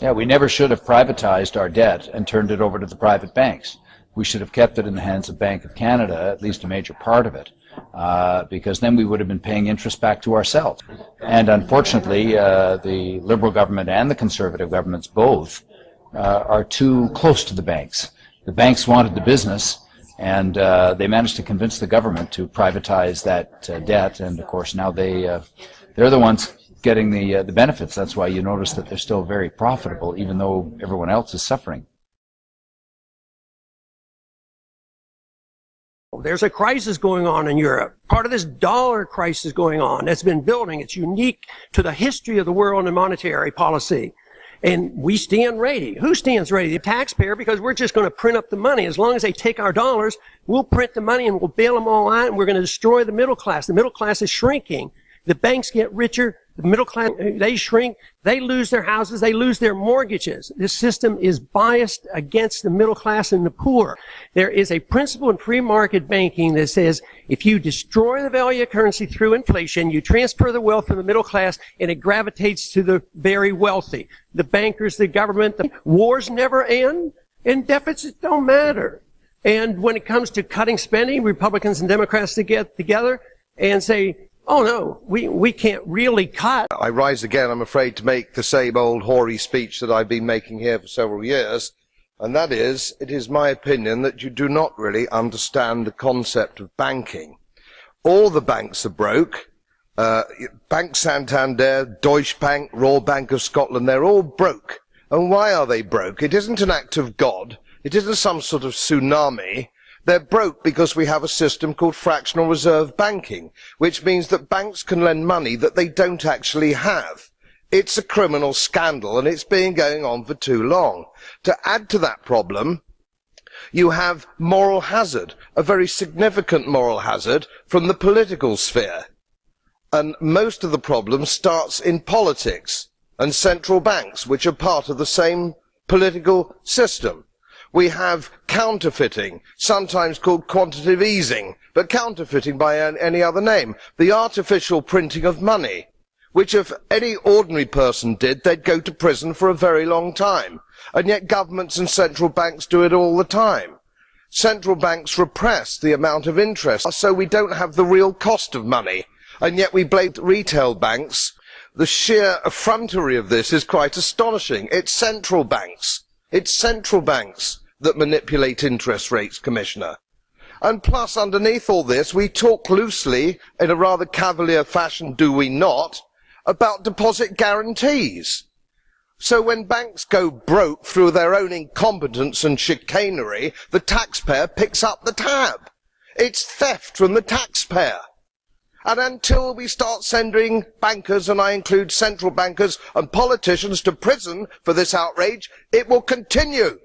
Yeah, we never should have privatized our debt and turned it over to the private banks. We should have kept it in the hands of Bank of Canada, at least a major part of it, because then we would have been paying interest back to ourselves. And unfortunately, the Liberal government and the Conservative governments both are too close to the banks. The banks wanted the business, and they managed to convince the government to privatize that debt, and of course now they're the ones getting the benefits. That's why you notice that they're still very profitable, even though everyone else is suffering. There's a crisis going on in Europe. Part of this dollar crisis going on that's been building. It's unique to the history of the world and monetary policy. And we stand ready. Who stands ready? The taxpayer, because we're just going to print up the money. As long as they take our dollars, we'll print the money and we'll bail them all out, and we're going to destroy the middle class. The middle class is shrinking. The banks get richer. The middle class, they shrink. They lose their houses. They lose their mortgages. This system is biased against the middle class and the poor. There is a principle in free market banking that says if you destroy the value of currency through inflation, you transfer the wealth from the middle class and it gravitates to the very wealthy. The bankers, the government, the wars never end, and deficits don't matter. And when it comes to cutting spending, Republicans and Democrats to get together and say, oh no, we can't really cut. I rise again, I'm afraid, to make the same old hoary speech that I've been making here for several years, and that is, it is my opinion that you do not really understand the concept of banking. All the banks are broke. Bank Santander, Deutsche Bank, Royal Bank of Scotland, they're all broke. And why are they broke? It isn't an act of God. It isn't some sort of tsunami. They're broke because we have a system called fractional reserve banking, which means that banks can lend money that they don't actually have. It's a criminal scandal, and it's been going on for too long. To add to that problem, you have moral hazard, a very significant moral hazard from the political sphere. And most of the problem starts in politics and central banks, which are part of the same political system. We have counterfeiting, sometimes called quantitative easing, but counterfeiting by any other name. The artificial printing of money, which if any ordinary person did, they'd go to prison for a very long time. And yet governments and central banks do it all the time. Central banks repress the amount of interest, so we don't have the real cost of money. And yet we blame retail banks. The sheer effrontery of this is quite astonishing. It's central banks. It's central banks that manipulate interest rates, Commissioner. And plus, underneath all this, we talk loosely, in a rather cavalier fashion, do we not, about deposit guarantees. So when banks go broke through their own incompetence and chicanery, the taxpayer picks up the tab. It's theft from the taxpayer. And until we start sending bankers, and I include central bankers and politicians, to prison for this outrage, it will continue.